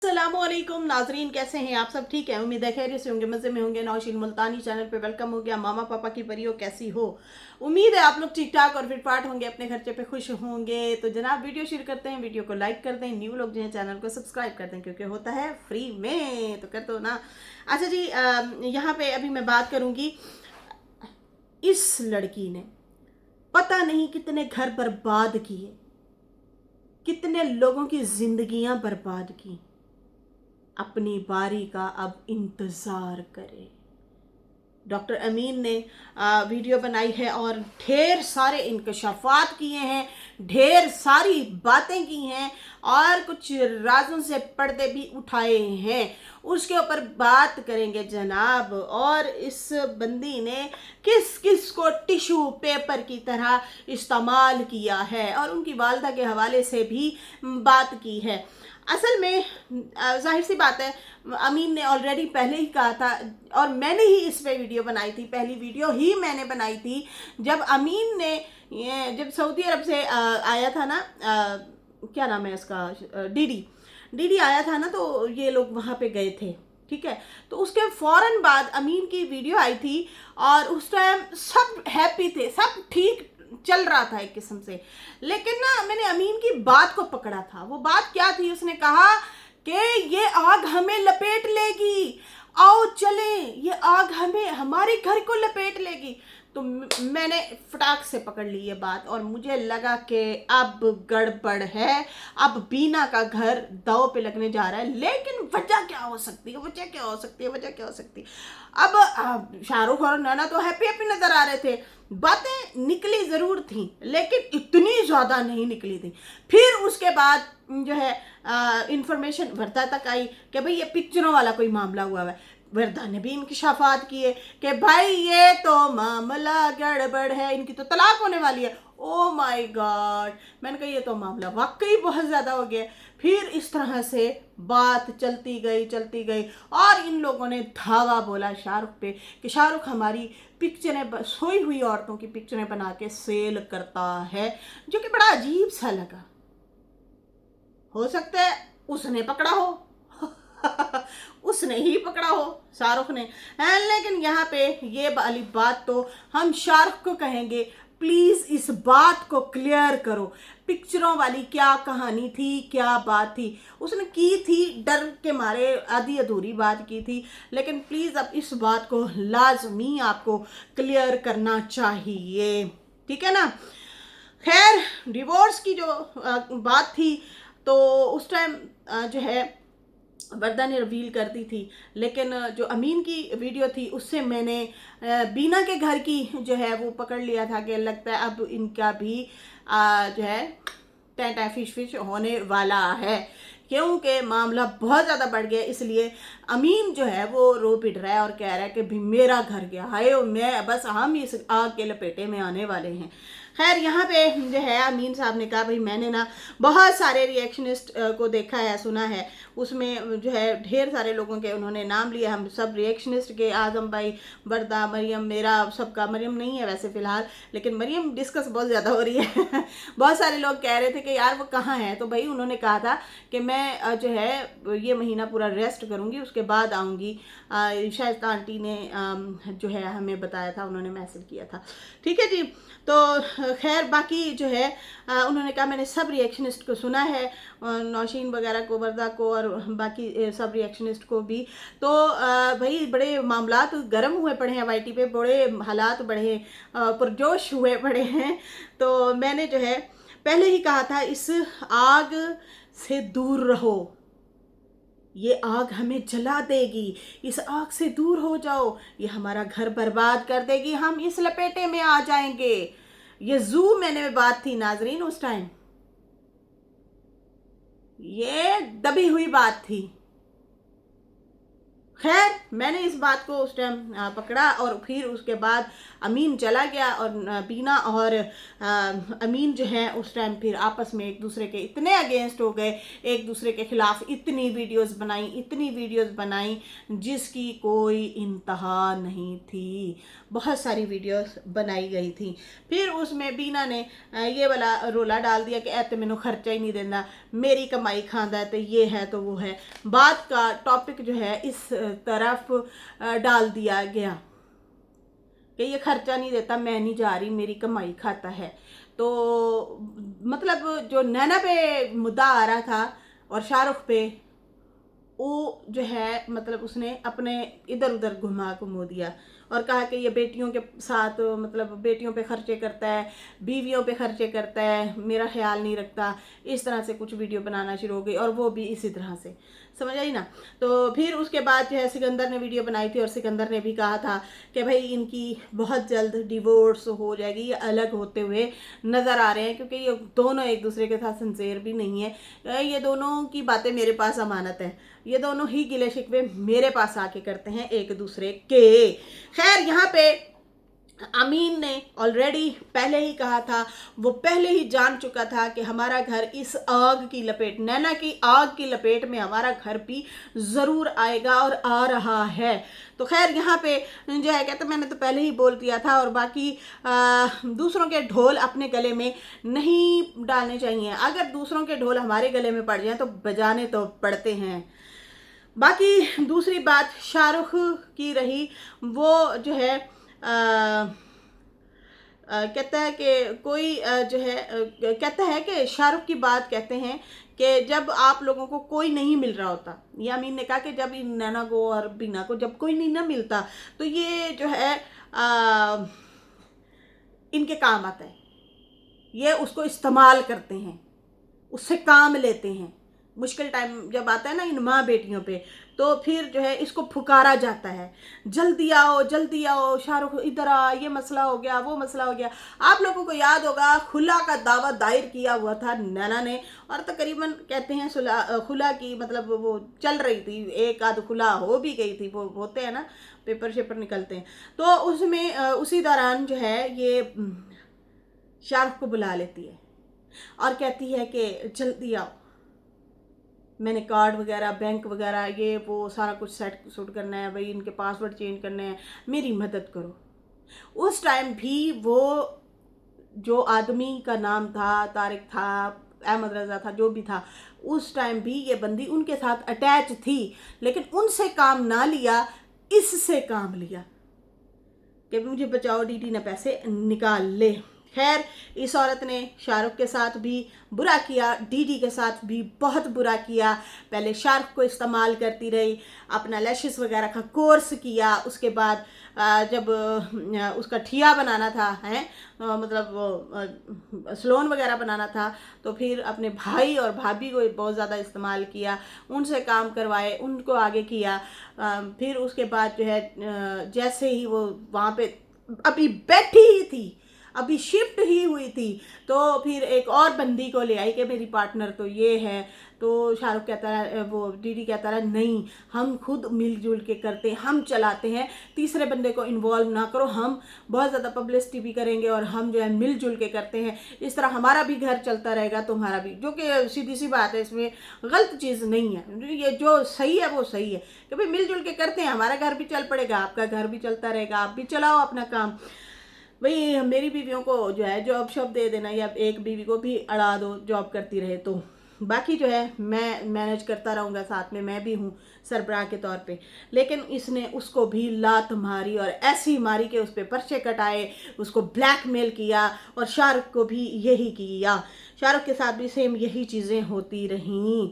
अस्सलामुअलैकुम नाजरीन, कैसे हैं आप? सब ठीक है? उम्मीद है खैरियत से होंगे, मज़े में होंगे। नौशीन मुल्तानी चैनल पे वेलकम हो गया। मामा पापा की परियों कैसी हो? उम्मीद है आप लोग ठीक ठाक और फिट फाट होंगे, अपने खर्चे पे खुश होंगे। तो जनाब वीडियो शेयर करते हैं, वीडियो को लाइक कर दें, न्यू लोग जो हैं चैनल को सब्सक्राइब कर दें क्योंकि होता है फ्री में, तो कर दो ना। अच्छा जी, यहाँ पे अभी मैं बात करूँगी। इस लड़की ने पता नहीं कितने घर बर्बाद किए, कितने लोगों की जिंदगियां बर्बाद की। अपनी बारी का अब इंतज़ार करें। डॉक्टर अमीन ने वीडियो बनाई है और ढेर सारे इंकशाफात किए हैं, ढेर सारी बातें की हैं और कुछ राजों से पर्दे भी उठाए हैं। उसके ऊपर बात करेंगे जनाब। और इस बंदी ने किस किस को टिश्यू पेपर की तरह इस्तेमाल किया है और उनकी वालदा के हवाले से भी बात की है। असल में जाहिर सी बात है, अमीन ने ऑलरेडी पहले ही कहा था और मैंने ही इस पे वीडियो बनाई थी। पहली वीडियो ही मैंने बनाई थी जब अमीन ने जब सऊदी अरब से आया था ना, क्या नाम है इसका, डीडी डीडी आया था ना, तो ये लोग वहाँ पे गए थे। ठीक है, तो उसके फौरन बाद अमीन की वीडियो आई थी और उस टाइम सब हैप्पी थे, सब ठीक चल रहा था एक किस्म से। लेकिन ना मैंने अमीन की बात को पकड़ा था। वो बात क्या थी? उसने कहा कि ये आग हमें लपेट लेगी, आओ चले, ये आग हमें हमारे घर को लपेट लेगी। तो मैंने फटाक से पकड़ ली ये बात और मुझे लगा कि अब गड़बड़ है, अब बीना का घर दाव पे लगने जा रहा है। लेकिन वजह क्या हो सकती है, वजह क्या हो सकती है, वजह क्या हो सकती है? अब शाहरुख और नैना तो हैप्पी हैप्पी नजर आ रहे थे, बातें निकली जरूर थी लेकिन इतनी ज्यादा नहीं निकली थी। फिर उसके बाद जो है इंफॉर्मेशन वर्धा तक आई कि भाई ये पिक्चरों वाला कोई मामला हुआ है। वर्धा ने भी इंकशाफात किए कि भाई ये तो मामला गड़बड़ है, इनकी तो तलाक होने वाली है। ओ माय गॉड, मैंने कहा ये तो मामला वाकई बहुत ज़्यादा हो गया। फिर इस तरह से बात चलती गई और इन लोगों ने धावा बोला शाहरुख पे कि शाहरुख हमारी पिक्चरें, सोई हुई औरतों की पिक्चरें बना के सेल करता है, जो कि बड़ा अजीब सा लगा। हो सकता है उसने पकड़ा हो उसने ही पकड़ा हो, शाहरुख ने। लेकिन यहाँ पे ये वाली बात तो हम शाहरुख को कहेंगे, प्लीज इस बात को क्लियर करो। पिक्चरों वाली क्या कहानी थी, क्या बात थी? उसने की थी डर के मारे, आधी अधूरी बात की थी, लेकिन प्लीज अब इस बात को लाजमी आपको क्लियर करना चाहिए, ठीक है ना? खैर, डिवोर्स की जो बात थी तो उस टाइम जो है वर्दा ने रिवील कर दी थी, लेकिन जो अमीन की वीडियो थी उससे मैंने बीना के घर की जो है वो पकड़ लिया था कि लगता है अब इनका भी जो है टैं फिश फिश होने वाला है, क्योंकि मामला बहुत ज़्यादा बढ़ गया। इसलिए अमीन जो है वो रो पिट रहा है और कह रहा है कि भी मेरा घर गया, हाय मैं बस, हम इस आग के लपेटे में आने वाले हैं। खैर, यहाँ पे जो है अमीन साहब ने कहा भाई मैंने ना बहुत सारे रिएक्शनिस्ट को देखा है, सुना है, उसमें जो है ढेर सारे लोगों के उन्होंने नाम लिए, हम सब रिएक्शनिस्ट के, आजम भाई, वर्दा, मरियम, मेरा सबका, मरियम नहीं है वैसे फ़िलहाल, लेकिन मरियम डिस्कस बहुत ज़्यादा हो रही है बहुत सारे लोग कह रहे थे कि यार वो कहाँ है, तो भाई उन्होंने कहा था कि मैं जो है ये महीना पूरा रेस्ट करूँगी, उसके बाद आऊँगी। शायद आंटी ने जो है हमें बताया था, उन्होंने मैसेज किया था, ठीक है जी। तो खैर बाकी जो है उन्होंने कहा मैंने सब रिएक्शनिस्ट को सुना है, नौशीन वगैरह को, वर्दा को और बाकी सब रिएक्शनिस्ट को भी। तो भाई बड़े मामलात गर्म हुए पड़े हैं वाईटी पे, बड़े हालात बड़े पुरजोश हुए पड़े हैं। तो मैंने जो है पहले ही कहा था इस आग से दूर रहो, ये आग हमें जला देगी, इस आग से दूर हो जाओ, ये हमारा घर बर्बाद कर देगी, हम इस लपेटे में आ जाएंगे। ये जू मैंने बात थी नाजरीन, उस टाइम ये दबी हुई बात थी। खैर मैंने इस बात को उस टाइम पकड़ा और फिर उसके बाद अमीन चला गया और बीना और अमीन जो है उस टाइम फिर आपस में एक दूसरे के इतने अगेंस्ट हो गए, एक दूसरे के खिलाफ इतनी वीडियोस बनाई जिसकी कोई इंतहा नहीं थी। बहुत सारी वीडियोस बनाई गई थी। फिर उसमें बीना ने ये वाला रोला डाल दिया कि ऐते मैनू खर्चा ही नहीं देना, मेरी कमाई खांदा है तो ये है तो वो है। बात का टॉपिक जो है इस तरफ डाल दिया गया कि ये खर्चा नहीं देता, मैं नहीं जा रही, मेरी कमाई खाता है। तो मतलब जो नैना पे मुद्दा आ रहा था और शाहरुख पे, वो जो है मतलब उसने अपने इधर उधर घुमा दिया और कहा कि ये बेटियों के साथ मतलब बेटियों पे खर्चे करता है, बीवियों पे खर्चे करता है, मेरा ख्याल नहीं रखता। इस तरह से कुछ वीडियो बनाना शुरू हो गई और वो भी इसी तरह से, समझ आई ना। तो फिर उसके बाद जो है सिकंदर ने वीडियो बनाई थी और सिकंदर ने भी कहा था कि भाई इनकी बहुत जल्द डिवोर्स हो जाएगी, ये अलग होते हुए नज़र आ रहे हैं क्योंकि ये दोनों एक दूसरे के साथ सिंसेयर भी नहीं है। ये दोनों की बातें मेरे पास अमानत है, ये दोनों ही गिले शिकवे मेरे पास आके करते हैं एक दूसरे के। खैर यहाँ पे अमीन ने ऑलरेडी पहले ही कहा था, वो पहले ही जान चुका था कि हमारा घर इस आग की लपेट, नैना की आग की लपेट में हमारा घर भी ज़रूर आएगा और आ रहा है। तो खैर यहाँ पे जो है कहते मैंने तो पहले ही बोल दिया था और बाकी दूसरों के ढोल अपने गले में नहीं डालने चाहिए। अगर दूसरों के ढोल हमारे गले में पड़ जाए तो बजाने तो पड़ते हैं। बाकी दूसरी बात शाहरुख की रही, वो जो है कहता है कि कोई जो है कहता है कि शाहरुख की बात कहते हैं कि जब आप लोगों को कोई नहीं मिल रहा होता, या अमीन ने कहा कि जब इन नैना को और बीना को जब कोई नहीं ना मिलता तो ये जो है इनके काम आता है, ये उसको इस्तेमाल करते हैं, उससे काम लेते हैं। मुश्किल टाइम जब आता है ना इन माँ बेटियों पे, तो फिर जो है इसको पुकारा जाता है, जल्दी आओ शाहरुख इधर आ, ये मसला हो गया, वो मसला हो गया। आप लोगों को याद होगा खुला का दावा दायर किया हुआ था नैना ने, और तकरीबन कहते हैं खुला की मतलब वो चल रही थी, एक आध खुला हो भी गई थी, वो होते हैं ना पेपर शेपर निकलते हैं। तो उसमें उसी दौरान जो है ये शाहरुख को बुला लेती है और कहती है कि जल्दी आओ, मैंने कार्ड वगैरह बैंक वगैरह ये वो सारा कुछ सेट सूट करना है, भाई इनके पासवर्ड चेंज करने हैं, मेरी मदद करो। उस टाइम भी वो जो आदमी का नाम था, तारिक था, अहमद रजा था, जो भी था, उस टाइम भी ये बंदी उनके साथ अटैच थी, लेकिन उनसे काम ना लिया, इससे काम लिया कि मुझे बचाओ, डीडी ने पैसे निकाल ले। खैर इस औरत ने शाहरुख के साथ भी बुरा किया, डीडी के साथ भी बहुत बुरा किया। पहले शाहरुख को इस्तेमाल करती रही, अपना लैशेस वगैरह का कोर्स किया, उसके बाद जब उसका ठिया बनाना था है मतलब सलोन वगैरह बनाना था, तो फिर अपने भाई और भाभी को बहुत ज़्यादा इस्तेमाल किया, उनसे काम करवाए, उनको आगे किया। फिर उसके बाद जो है जैसे ही वो वहाँ पे अभी बैठी ही थी, अभी शिफ्ट ही हुई थी, तो फिर एक और बंदी को ले आई कि मेरी पार्टनर तो ये है। तो शाहरुख कहता है, वो डीडी कहता है नहीं, हम खुद मिलजुल के करते हैं, हम चलाते हैं, तीसरे बंदे को इन्वॉल्व ना करो, हम बहुत ज़्यादा पब्लिसिटी भी करेंगे और हम जो है मिलजुल के करते हैं, इस तरह हमारा भी घर चलता रहेगा, तुम्हारा भी। जो कि सीधी सी बात है, इसमें गलत चीज़ नहीं है, ये जो सही है वो सही है कि भाई मिलजुल के करते हैं, हमारा घर भी चल पड़ेगा, आपका घर भी चलता रहेगा, आप भी चलाओ अपना काम। भाई मेरी बीवियों को जो है जॉब शॉप दे देना, या एक बीवी को भी अड़ा दो जॉब करती रहे, तो बाकी जो है मैं मैनेज करता रहूँगा, साथ में मैं भी हूँ सरबराह के तौर पे। लेकिन इसने उसको भी लात मारी और ऐसी मारी कि उस पर पर्चे कटाए, उसको ब्लैकमेल किया, और शाहरुख को भी यही किया, शाहरुख के साथ भी सेम यही चीज़ें होती रहीं।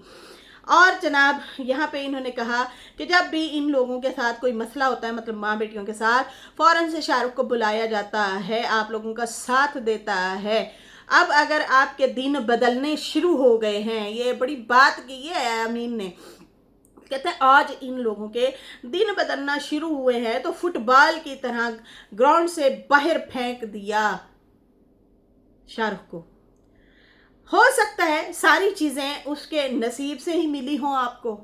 और जनाब यहाँ पे इन्होंने कहा कि जब भी इन लोगों के साथ कोई मसला होता है, मतलब माँ बेटियों के साथ, फ़ौरन से शाहरुख को बुलाया जाता है, आप लोगों का साथ देता है। अब अगर आपके दिन बदलने शुरू हो गए हैं, ये बड़ी बात की है अमीन ने, कहते हैं आज इन लोगों के दिन बदलना शुरू हुए हैं तो फुटबॉल की तरह ग्राउंड से बाहर फेंक दिया शाहरुख को। हो सकता है सारी चीज़ें उसके नसीब से ही मिली हों आपको,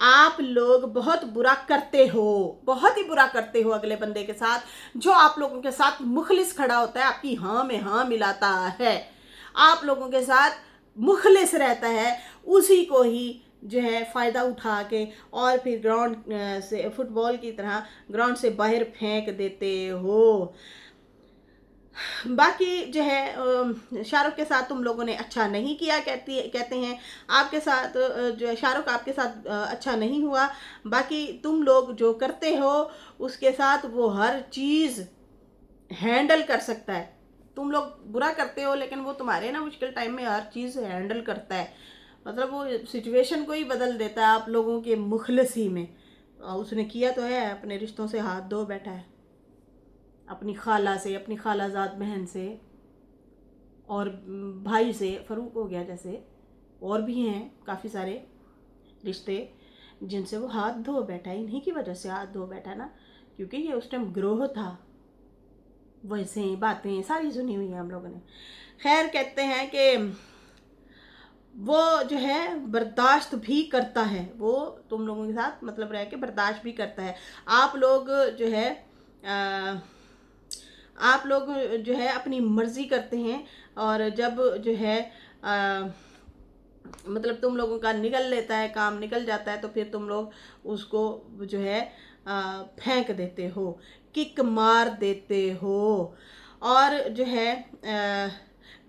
आप लोग बहुत बुरा करते हो, बहुत ही बुरा करते हो अगले बंदे के साथ। जो आप लोगों के साथ मुखलिस खड़ा होता है, आपकी हाँ में हाँ मिलाता है, आप लोगों के साथ मुखलिस रहता है, उसी को ही जो है फ़ायदा उठा के और फिर ग्राउंड से फुटबॉल की तरह ग्राउंड से बाहर फेंक देते हो। बाकी जो है शाहरुख के साथ तुम लोगों ने अच्छा नहीं किया, कहते हैं आपके साथ जो है शाहरुख आपके साथ अच्छा नहीं हुआ। बाकी तुम लोग जो करते हो उसके साथ वो हर चीज़ हैंडल कर सकता है। तुम लोग बुरा करते हो लेकिन वो तुम्हारे ना मुश्किल टाइम में हर चीज़ हैंडल करता है, मतलब वो सिचुएशन को ही बदल देता है आप लोगों के मुखलसी में। उसने किया तो है, अपने रिश्तों से हाथ धो बैठा है, अपनी खाला से, अपनी खालाजाद बहन से और भाई से, फ़रूक हो गया जैसे, और भी हैं काफ़ी सारे रिश्ते जिनसे वो हाथ धो बैठा है। इन्हीं की वजह से हाथ धो बैठा ना, क्योंकि ये उस टाइम ग्रोह था। वैसे बातें सारी सुनी हुई हैं हम लोगों ने। खैर, कहते हैं कि वो जो है बर्दाश्त भी करता है, वो तुम लोगों के साथ मतलब रह के बर्दाश्त भी करता है। आप लोग जो है आप लोग जो है अपनी मर्ज़ी करते हैं, और जब जो है मतलब तुम लोगों का निकल लेता है, काम निकल जाता है, तो फिर तुम लोग उसको जो है फेंक देते हो, किक मार देते हो। और जो है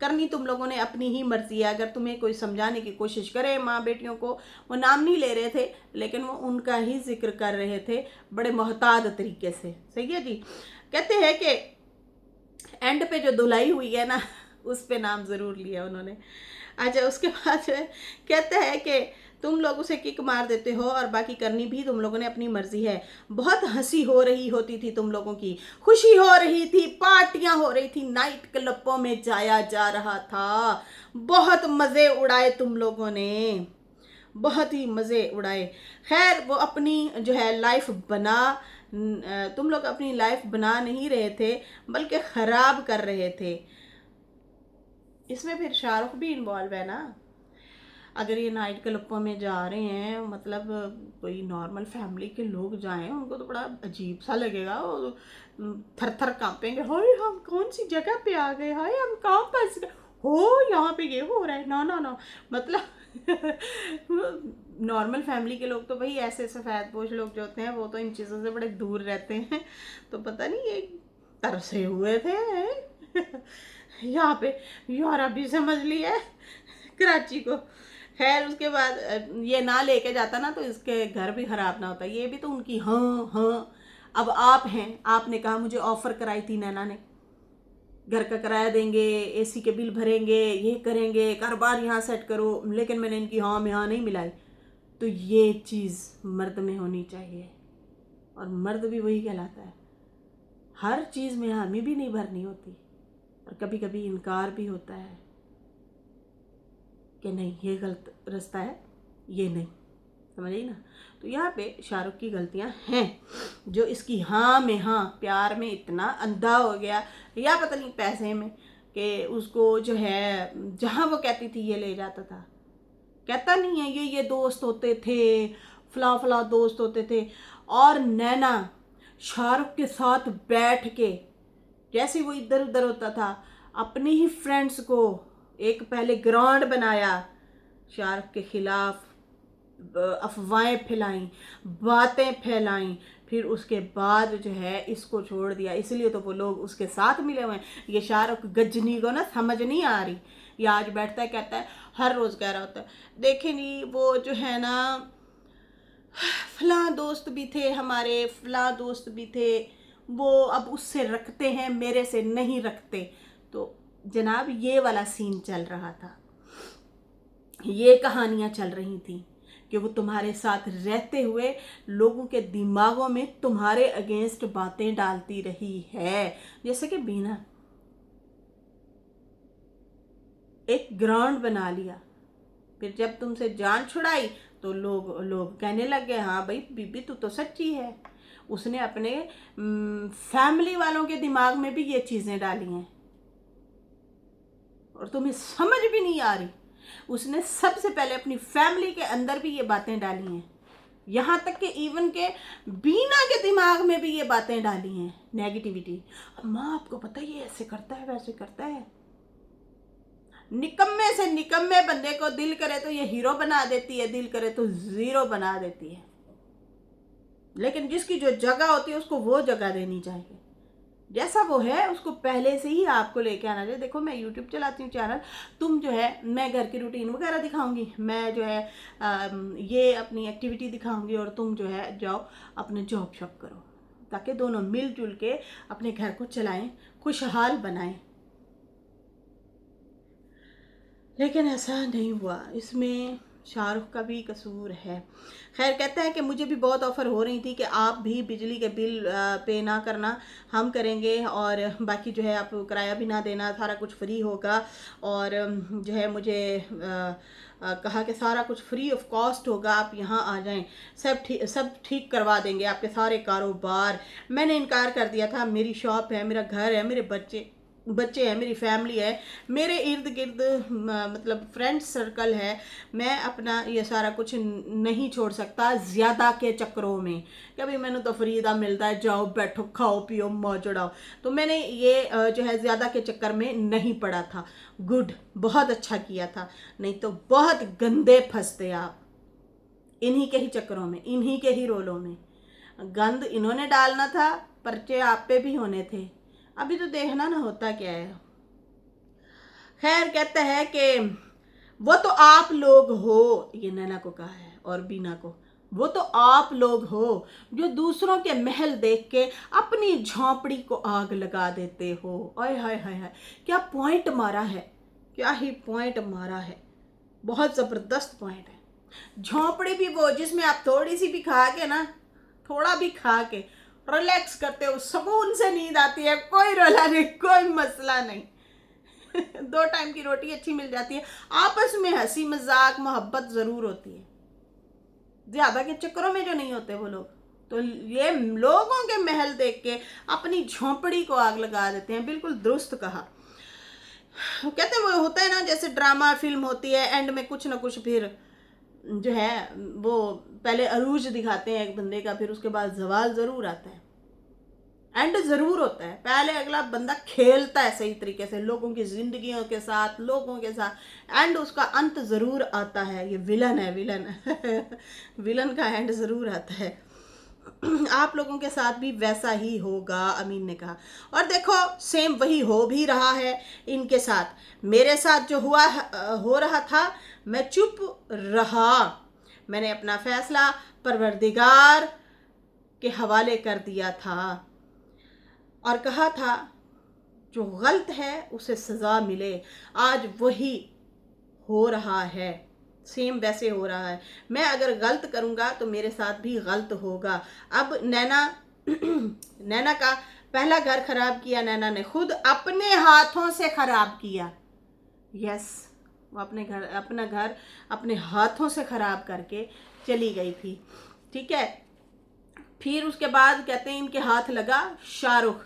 करनी तुम लोगों ने अपनी ही मर्जी है। अगर तुम्हें कोई समझाने की कोशिश करे माँ बेटियों को, वो नाम नहीं ले रहे थे लेकिन वो उनका ही जिक्र कर रहे थे बड़े मोहताज तरीके से। सही है जी। कहते हैं कि एंड पे जो धुलाई हुई है ना, उस पे नाम ज़रूर लिया उन्होंने। अच्छा, उसके बाद जो है कहते हैं कि तुम लोग उसे किक मार देते हो और बाकी करनी भी तुम लोगों ने अपनी मर्जी है। बहुत हंसी हो रही होती थी तुम लोगों की, खुशी हो रही थी, पार्टियां हो रही थी, नाइट क्लबों में जाया जा रहा था, बहुत मज़े उड़ाए तुम लोगों ने, बहुत ही मज़े उड़ाए। खैर, वो अपनी जो है लाइफ बना तुम लोग अपनी लाइफ बना नहीं रहे थे बल्कि ख़राब कर रहे थे। इसमें फिर शाहरुख भी इन्वॉल्व है ना। अगर ये नाइट क्लबों में जा रहे हैं, मतलब कोई नॉर्मल फैमिली के लोग जाएं, उनको तो बड़ा अजीब सा लगेगा, वो थर थर कांपेंगे, हाय हम कौन सी जगह पे आ गए, हाय हम कहाँ फंस गए, हो यहाँ पे ये हो रहा है, ना ना ना, मतलब नॉर्मल फैमिली के लोग तो भाई ऐसे सफ़ेदपोश लोग जो होते हैं वो तो इन चीज़ों से बड़े दूर रहते हैं। तो पता नहीं ये तरसे हुए थे यहाँ पे, यूरोप भी समझ लिया है कराची को। खैर, उसके बाद ये ना लेके जाता ना तो इसके घर भी ख़राब ना होता। ये भी तो उनकी हाँ हाँ। अब आप हैं, आपने कहा मुझे ऑफ़र कराई थी नैना ने, घर का किराया देंगे, एसी के बिल भरेंगे, ये करेंगे, कारोबार यहाँ सेट करो, लेकिन मैंने इनकी हाँ में हाँ नहीं मिलाई। तो ये चीज़ मर्द में होनी चाहिए, और मर्द भी वही कहलाता है। हर चीज़ में हामी भी नहीं भरनी होती, और कभी कभी इनकार भी होता है कि नहीं ये गलत रास्ता है, ये नहीं, समझ आई ना। तो यहाँ पे शाहरुख की गलतियाँ हैं, जो इसकी हाँ में हाँ, प्यार में इतना अंधा हो गया, या पता नहीं पैसे में, कि उसको जो है जहाँ वो कहती थी ये ले जाता था। कहता नहीं है ये दोस्त होते थे, फला फला दोस्त होते थे। और नैना शाहरुख के साथ बैठ के, जैसे वो इधर उधर होता था, अपने ही फ्रेंड्स को एक पहले ग्राउंड बनाया, शाहरुख के खिलाफ अफवाहें फैलाई, बातें फैलाई, फिर उसके बाद जो है इसको छोड़ दिया। इसलिए तो वो लोग उसके साथ मिले हुए हैं। ये शाहरुख गजनी को ना समझ नहीं आ रही। ये आज बैठता है, कहता है, हर रोज़ कह रहा होता है, देखे नहीं वो जो है ना फलां दोस्त भी थे हमारे, फलां दोस्त भी थे, वो अब उससे रखते हैं, मेरे से नहीं रखते। तो जनाब ये वाला सीन चल रहा था, ये कहानियाँ चल रही थी कि वो तुम्हारे साथ रहते हुए लोगों के दिमागों में तुम्हारे अगेंस्ट बातें डालती रही है। जैसे कि बीना, एक ग्राउंड बना लिया, फिर जब तुमसे जान छुड़ाई तो लोग कहने लग गए, हाँ भाई बीबी तू तो सच्ची है। उसने अपने फैमिली वालों के दिमाग में भी ये चीज़ें डाली हैं, और तुम्हें समझ भी नहीं आ रही। उसने सबसे पहले अपनी फैमिली के अंदर भी ये बातें डाली हैं। यहाँ तक कि इवन के बीना के दिमाग में भी ये बातें डाली हैं, नेगेटिविटी। अम्मा आपको पता है ये ऐसे करता है वैसे करता है। निकम्मे से निकम्मे बंदे को दिल करे तो ये हीरो बना देती है, दिल करे तो जीरो बना देती है। लेकिन जिसकी जो जगह होती है उसको वो जगह देनी चाहिए, जैसा वो है उसको पहले से ही आपको लेके आना चाहिए। देखो मैं यूट्यूब चलाती हूँ चैनल, तुम जो है मैं घर की रूटीन वगैरह दिखाऊंगी, मैं जो है ये अपनी एक्टिविटी दिखाऊंगी, और तुम जो है जाओ अपने जॉब शॉप करो, ताकि दोनों मिलजुल के अपने घर को चलाएं, खुशहाल बनाएं। लेकिन ऐसा नहीं हुआ, इसमें शाहरुख का भी कसूर है। खैर कहते हैं कि मुझे भी बहुत ऑफ़र हो रही थी कि आप भी बिजली के बिल पे ना करना, हम करेंगे, और बाकी जो है आप किराया भी ना देना, सारा कुछ फ्री होगा। और जो है मुझे कहा कि सारा कुछ फ्री ऑफ कॉस्ट होगा, आप यहाँ आ जाएं, सब ठीक करवा देंगे आपके सारे कारोबार। मैंने इनकार कर दिया था, मेरी शॉप है, मेरा घर है, मेरे बच्चे हैं, मेरी फैमिली है, मेरे इर्द गिर्द मतलब फ्रेंड सर्कल है, मैं अपना ये सारा कुछ नहीं छोड़ सकता ज़्यादा के चक्करों में। कभी मैंने तो फ्रीदा मिलता है, जाओ बैठो खाओ पियो मौज उड़ाओ, तो मैंने ये जो है ज़्यादा के चक्कर में नहीं पड़ा था। गुड, बहुत अच्छा किया था, नहीं तो बहुत गंदे फंसते आप इन्हीं के ही चक्करों में, इन्हीं के ही रोलों में। गंद इन्होंने डालना था, पर्चे आप पे भी होने थे, अभी तो देखना ना होता क्या है। खैर कहते हैं कि वो तो आप लोग हो, ये नैना को कहा है और बीना को, वो तो आप लोग हो जो दूसरों के महल देख के अपनी झोंपड़ी को आग लगा देते हो। ओए हाय हाय हाय, क्या पॉइंट मारा है, क्या ही पॉइंट मारा है, बहुत ज़बरदस्त पॉइंट है। झोंपड़ी भी वो जिसमें आप थोड़ी सी भी खा के ना, थोड़ा भी खा के रिलैक्स करते हो, सुकून से नींद आती है, कोई रोला नहीं, कोई मसला नहीं। 2 टाइम की रोटी अच्छी मिल जाती है, आपस में हंसी मजाक मोहब्बत ज़रूर होती है, ज़्यादा के चक्करों में जो नहीं होते वो लोग। तो ये लोगों के महल देख के अपनी झोंपड़ी को आग लगा देते हैं, बिल्कुल दुरुस्त कहा। कहते हैं वो होता है ना जैसे ड्रामा फिल्म होती है, एंड में कुछ ना कुछ फिर जो है वो पहले अरूज दिखाते हैं एक बंदे का, फिर उसके बाद जवाल ज़रूर आता है, एंड ज़रूर होता है। पहले अगला बंदा खेलता है सही तरीके से लोगों की ज़िंदगियों के साथ, लोगों के साथ, एंड उसका अंत ज़रूर आता है। ये विलन है, विलन विलन का एंड ज़रूर आता है। आप लोगों के साथ भी वैसा ही होगा, अमीन ने कहा। और देखो सेम वही हो भी रहा है इनके साथ। मेरे साथ जो हुआ हो रहा था, मैं चुप रहा, मैंने अपना फैसला परवरदिगार के हवाले कर दिया था और कहा था जो गलत है उसे सज़ा मिले। आज वही हो रहा है, सेम वैसे हो रहा है। मैं अगर गलत करूँगा तो मेरे साथ भी गलत होगा। अब नैना का पहला घर खराब किया नैना ने खुद अपने हाथों से खराब किया। यस, वो अपना घर अपने हाथों से खराब करके चली गई थी, ठीक है। फिर उसके बाद कहते हैं इनके हाथ लगा शाहरुख,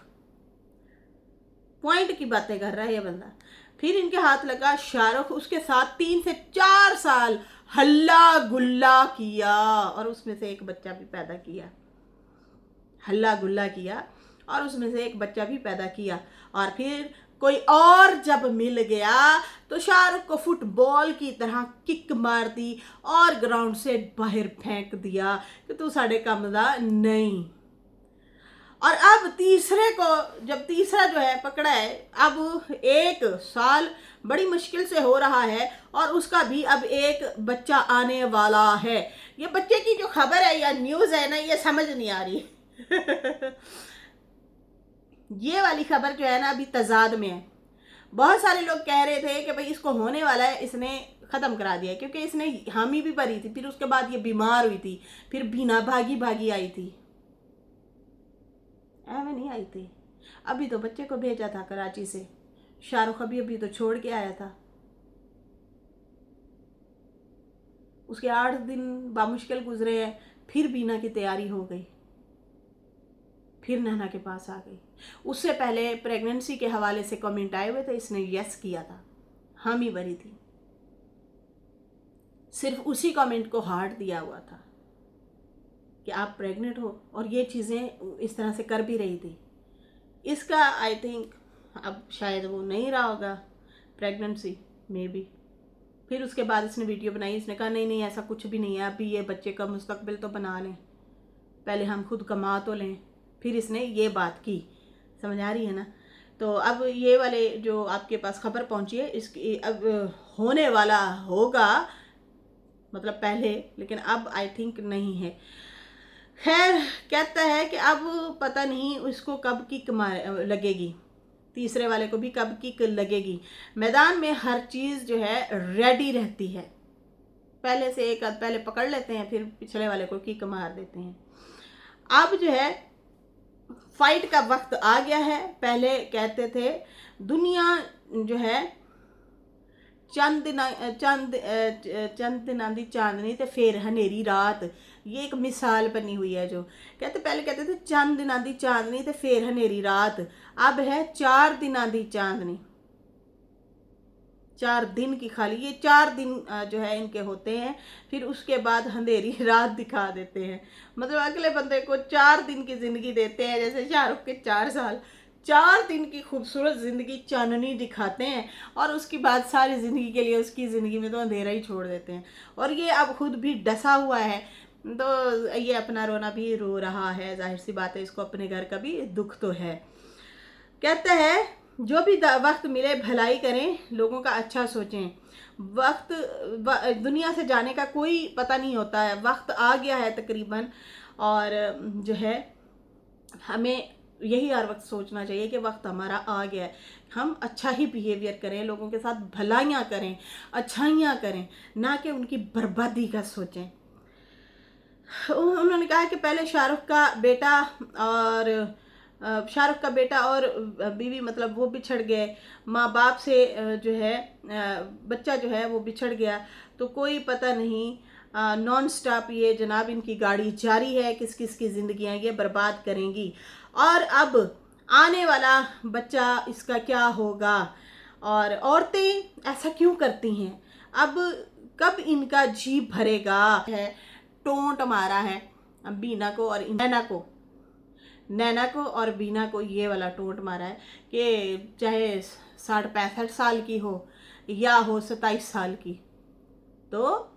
पॉइंट की बातें कर रहा है ये बंदा। फिर इनके हाथ लगा शाहरुख, उसके साथ 3 से 4 साल हल्ला गुल्ला किया और उसमें से एक बच्चा भी पैदा किया। हल्ला गुल्ला किया और उसमें से एक बच्चा भी पैदा किया। और फिर कोई और जब मिल गया तो शाहरुख को फुटबॉल की तरह किक मार दी और ग्राउंड से बाहर फेंक दिया कि तू साढ़े काम दा नहीं। और अब तीसरे को, जब तीसरा जो है पकड़ा है, अब 1 साल बड़ी मुश्किल से हो रहा है और उसका भी अब एक बच्चा आने वाला है। ये बच्चे की जो खबर है या न्यूज़ है ना, ये समझ नहीं आ रही ये वाली खबर जो है ना अभी तजाद में है। बहुत सारे लोग कह रहे थे कि भाई इसको होने वाला है, इसने ख़त्म करा दिया, क्योंकि इसने हामी भी भरी थी, फिर उसके बाद ये बीमार हुई थी, फिर बीना भागी भागी आई थी, मैं नहीं आई थी। अभी तो बच्चे को भेजा था कराची से, शाहरुख अभी तो छोड़ के आया था। उसके 8 दिन बामुश्किल गुजरे हैं, फिर बीना की तैयारी हो गई, फिर नैना के पास आ गई। उससे पहले प्रेगनेंसी के हवाले से कमेंट आए हुए थे, इसने यस किया था, हामी भरी थी, सिर्फ उसी कमेंट को हार्ट दिया हुआ था। कि आप प्रेग्नेंट हो और ये चीज़ें इस तरह से कर भी रही थी। इसका आई थिंक अब शायद वो नहीं रहा होगा प्रेगनेंसी में भी। फिर उसके बाद इसने वीडियो बनाई, इसने कहा नहीं नहीं ऐसा कुछ भी नहीं है, अभी ये बच्चे का मुस्तकबिल तो बना लें, पहले हम खुद कमा तो लें। फिर इसने ये बात की, समझ आ रही है ना। तो अब ये वाले जो आपके पास खबर पहुंची है, इसकी अब होने वाला होगा, मतलब पहले, लेकिन अब आई थिंक नहीं है। खैर कहता है कि अब पता नहीं उसको कब की लगेगी, तीसरे वाले को भी कब की लगेगी। मैदान में हर चीज़ जो है रेडी रहती है, पहले से एक आध पहले पकड़ लेते हैं, फिर पिछले वाले को किक मार देते हैं। अब जो है फाइट का वक्त आ गया है। पहले कहते थे दुनिया जो है चंद दिनां दी चांदनी ते फिर हनेरी रात, ये एक मिसाल बनी हुई है। जो पहले कहते थे चंद दिनां दी चांदनी ते फिर हनेरी रात, अब है 4 दिनां दी चांदनी, 4 दिन की खाली, ये 4 दिन जो है इनके होते हैं, फिर उसके बाद अंधेरी रात दिखा देते हैं। मतलब अगले बंदे को 4 दिन की ज़िंदगी देते हैं, जैसे शाहरुख के 4 साल, 4 दिन की खूबसूरत ज़िंदगी चाननी दिखाते हैं और उसकी बाद सारी ज़िंदगी के लिए उसकी ज़िंदगी में तो अंधेरा ही छोड़ देते हैं। और ये अब खुद भी डसा हुआ है, तो ये अपना रोना भी रो रहा है, जाहिर सी बात है, इसको अपने घर का भी दुख तो है। कहता है जो भी वक्त मिले भलाई करें, लोगों का अच्छा सोचें। वक्त दुनिया से जाने का कोई पता नहीं होता है, वक्त आ गया है तकरीबन, और जो है हमें यही हर वक्त सोचना चाहिए कि वक्त हमारा आ गया है, हम अच्छा ही बिहेवियर करें, लोगों के साथ भलाइयाँ करें, अच्छाइयाँ करें, ना कि उनकी बर्बादी का सोचें। उन्होंने कहा कि पहले शाहरुख का बेटा और बीवी, मतलब वो बिछड़ गए, माँ बाप से जो है बच्चा जो है वो बिछड़ गया, तो कोई पता नहीं, नॉन स्टॉप ये जनाब इनकी गाड़ी जारी है, किस किस की ज़िंदगियाँ ये बर्बाद करेंगी। और अब आने वाला बच्चा इसका क्या होगा, और औरतें ऐसा क्यों करती हैं, अब कब इनका जी भरेगा है। टोंट मारा है बीना को और नैना को और बीना को, ये वाला टोंट मारा है कि चाहे 65 साल की हो या हो 27 साल की, तो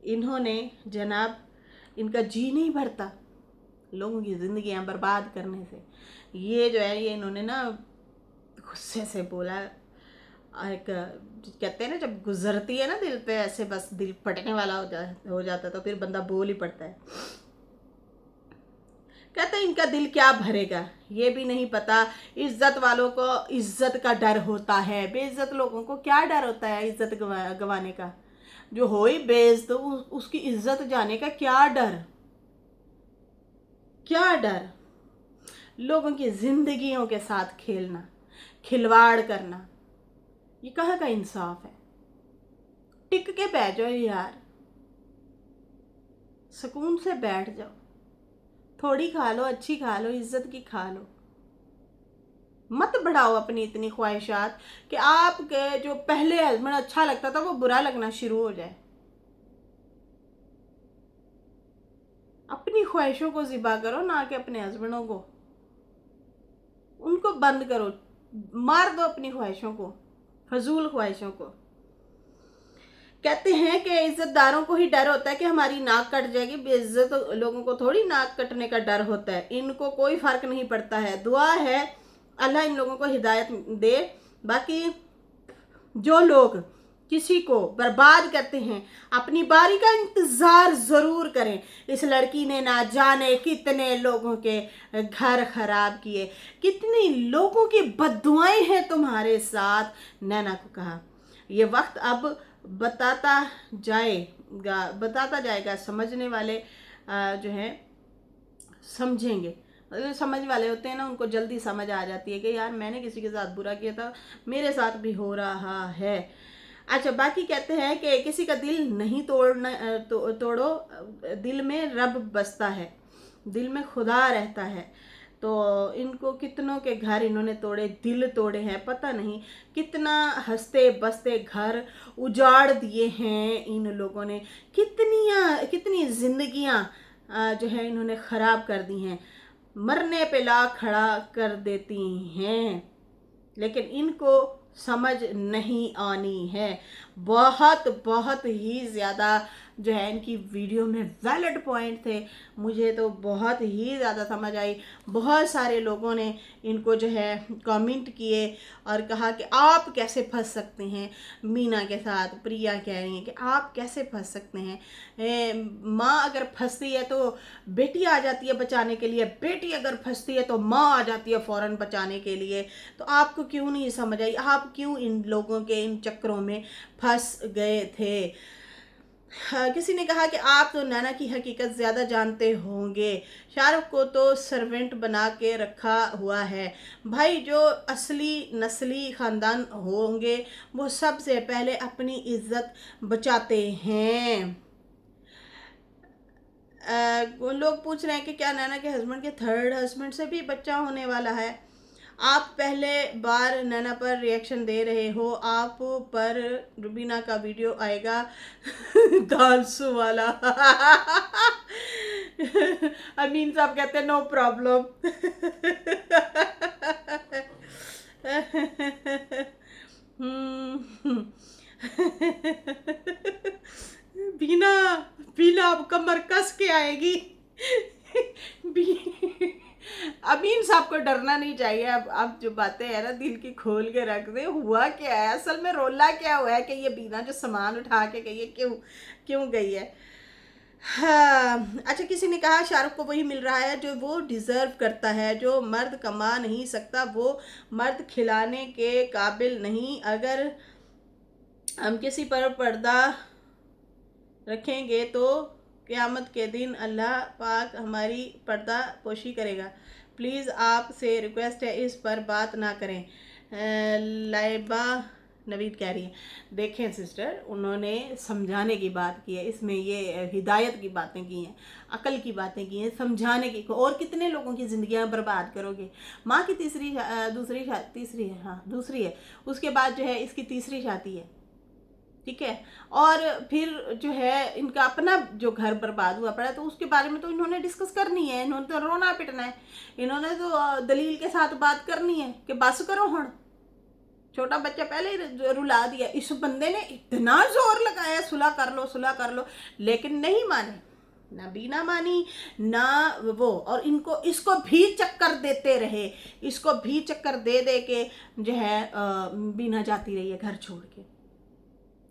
इन्होंने जनाब, इनका जी नहीं भरता लोगों की ज़िंदगियां बर्बाद करने से। ये जो है ये इन्होंने ना गुस्से से बोला, एक कहते हैं ना जब गुजरती है ना दिल पे, ऐसे बस दिल फटने वाला हो जाता, तो फिर बंदा बोल ही पड़ता है। कहते हैं इनका दिल क्या भरेगा ये भी नहीं पता, इज्जत वालों को इज्जत का डर होता है, बेइज्जत लोगों को क्या डर होता है इज्जत गंवाने का, जो हो ही बेइज्जत तो उसकी इज्जत जाने का क्या डर, क्या डर। लोगों की जिंदगियों के साथ खेलना, खिलवाड़ करना, ये कहाँ का इंसाफ है। टिक के बैठ जाओ यार, सुकून से बैठ जाओ, थोड़ी खा लो, अच्छी खा लो, इज्जत की खा लो, मत बढ़ाओ अपनी इतनी ख्वाहिशात कि आपके जो पहले हस्बैंड अच्छा लगता था वो बुरा लगना शुरू हो जाए। अपनी ख्वाहिशों को ज़िबा करो, ना कि अपने हस्बैंडों को, उनको बंद करो, मार दो अपनी ख्वाहिशों को, फजूल ख्वाहिशों को। कहते हैं कि इज्जतदारों को ही डर होता है कि हमारी नाक कट जाएगी, बेइज्जत लोगों को थोड़ी नाक कटने का डर होता है, इनको कोई फर्क नहीं पड़ता है। दुआ है अल्लाह इन लोगों को हिदायत दे। बाकी जो लोग किसी को बर्बाद करते हैं, अपनी बारी का इंतज़ार ज़रूर करें। इस लड़की ने ना जाने कितने लोगों के घर ख़राब किए, कितनी लोगों की बद्दुआएं हैं तुम्हारे साथ। नैना को कहा ये वक्त अब बताता जाएगा, समझने वाले जो हैं समझेंगे। मतलब समझ वाले होते हैं ना, उनको जल्दी समझ आ जाती है कि यार मैंने किसी के साथ बुरा किया था, मेरे साथ भी हो रहा है। अच्छा, बाकी कहते हैं कि किसी का दिल नहीं तोड़ो, दिल में रब बसता है, दिल में खुदा रहता है। तो इनको कितनों के घर इन्होंने तोड़े, दिल तोड़े हैं, पता नहीं कितना हंसते बसते घर उजाड़ दिए हैं इन लोगों ने, कितनी ज़िंदगियाँ जो है इन्होंने ख़राब कर दी हैं, मरने पे ला खड़ा कर देती हैं, लेकिन इनको समझ नहीं आनी है। बहुत बहुत ही ज़्यादा जो है इनकी वीडियो में वैलिड पॉइंट थे, मुझे तो बहुत ही ज़्यादा समझ आई। बहुत सारे लोगों ने इनको जो है कमेंट किए और कहा कि आप कैसे फंस सकते हैं मीना के साथ। प्रिया कह रही है कि आप कैसे फंस सकते हैं, माँ अगर फंसती है तो बेटी आ जाती है बचाने के लिए, बेटी अगर फंसती है तो माँ आ जाती है फ़ौरन बचाने के लिए। तो आपको क्यों नहीं समझ आई, आप क्यों इन लोगों के इन चक्करों में फंस गए थे। किसी ने कहा कि आप तो नैना की हकीकत ज़्यादा जानते होंगे, शाहरुख को तो सर्वेंट बना के रखा हुआ है। भाई जो असली नस्ली ख़ानदान होंगे वो सबसे पहले अपनी इज्जत बचाते हैं। वो लोग पूछ रहे हैं कि क्या नैना के हस्बैंड के थर्ड हस्बैंड से भी बच्चा होने वाला है। आप पहले बार नैना पर रिएक्शन दे रहे हो, आप पर रुबीना का वीडियो आएगा डांसू वाला अमीन साहब कहते हैं नो प्रॉब्लम बीना बीना अब कमर कस के आएगी अमीन साहब को डरना नहीं चाहिए। अब जो बातें हैं ना दिल की खोल के रख दे। हुआ क्या है असल में, रोला क्या हुआ है कि ये बीना जो सामान उठा के गई है क्यों क्यों गई है। हाँ अच्छा, किसी ने कहा शाहरुख को वही मिल रहा है जो वो डिज़र्व करता है, जो मर्द कमा नहीं सकता वो मर्द खिलाने के काबिल नहीं। अगर हम किसी पर पर्दा रखेंगे तो क़यामत के दिन अल्लाह पाक हमारी पर्दा पोशी करेगा। प्लीज़ आपसे रिक्वेस्ट है इस पर बात ना करें। लाइबा नवीद कह रही है। देखें सिस्टर, उन्होंने समझाने की बात की है, इसमें ये हिदायत की बातें की हैं, अकल की बातें की हैं, समझाने की। और कितने लोगों की ज़िंदगियां बर्बाद करोगे। माँ की तीसरी है, हाँ दूसरी है, उसके बाद जो है इसकी तीसरी शादी है, ठीक है। और फिर जो है इनका अपना जो घर बर्बाद हुआ पड़ा, तो उसके बारे में तो इन्होंने डिस्कस करनी है, इन्होंने तो रोना पिटना है, इन्होंने तो दलील के साथ बात करनी है कि बस करो हुण। छोटा बच्चा पहले ही रुला दिया, इस बंदे ने इतना जोर लगाया सुलह कर लो, लेकिन नहीं माने, ना बीना मानी ना वो। और इनको इसको भी चक्कर देते रहे, इसको भी चक्कर दे दे के जो है बीना जाती रही है घर छोड़ के।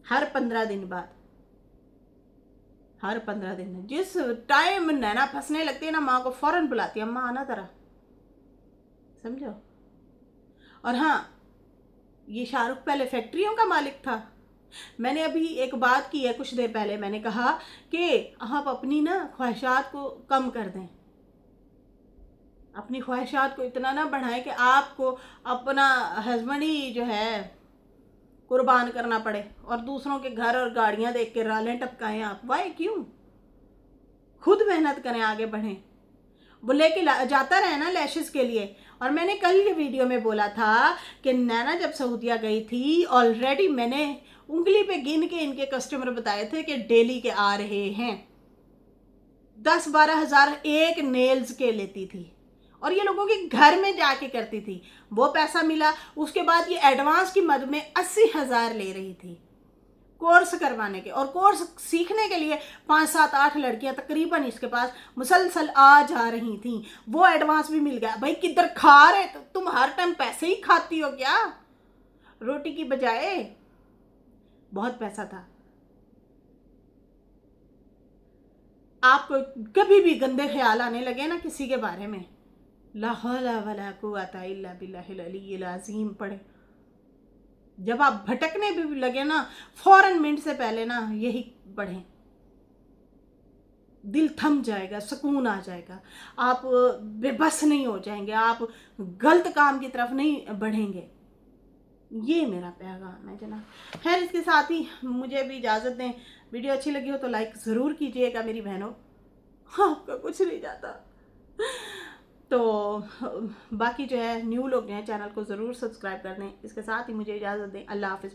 हर 15 दिन बाद, हर 15 दिन में जिस टाइम नैना फंसने लगती है ना, माँ को फौरन बुलाती है, अम्मा आना जरा, समझो। और हाँ, ये शाहरुख पहले फैक्ट्रियों का मालिक था। मैंने अभी एक बात की है कुछ देर पहले, मैंने कहा कि आप अपनी ना ख्वाहिशात को कम कर दें, अपनी ख्वाहिशात को इतना ना बढ़ाएं कि आपको अपना हस्बैंड ही जो है कुर्बान करना पड़े और दूसरों के घर और गाड़ियां देख के रालें टपकाएं आप। वाई क्यों, खुद मेहनत करें, आगे बढ़ें। वो लेके जाता रहे ना लैशेस के लिए। और मैंने कल ये वीडियो में बोला था कि नैना जब सऊदिया गई थी, ऑलरेडी मैंने उंगली पे गिन के इनके कस्टमर बताए थे कि डेली के आ रहे हैं। 10-12 हज़ार एक नेल्स के लेती थी और ये लोगों के घर में जाके करती थी। वो पैसा मिला, उसके बाद ये एडवांस की मद में 80,000 ले रही थी कोर्स करवाने के। और कोर्स सीखने के लिए 5-7-8 लड़कियां तकरीबन इसके पास मुसलसल आ जा रही थी। वो एडवांस भी मिल गया। भाई किधर खा रहे तो तुम हर टाइम पैसे ही खाती हो क्या, रोटी की बजाय? बहुत पैसा था। आपको कभी भी गंदे ख्याल आने लगे ना किसी के बारे में, ला हौला वला कुव्वता इल्ला बिल्लाहिल अलीय्यिल अज़ीम पढ़े। जब आप भटकने भी लगे ना, फौरन मिनट से पहले ना यही पढ़ें, दिल थम जाएगा, सुकून आ जाएगा, आप बेबस नहीं हो जाएंगे, आप गलत काम की तरफ नहीं बढ़ेंगे। ये मेरा पैगाम है जनाब। खैर, इसके साथ ही मुझे भी इजाज़त दें। वीडियो अच्छी लगी हो तो लाइक ज़रूर कीजिएगा मेरी बहनों, आपका कुछ नहीं जाता। तो बाकी जो है न्यू लोग जो हैं चैनल को ज़रूर सब्सक्राइब कर दें। इसके साथ ही मुझे इजाज़त दें। अल्लाह हाफ़िज़।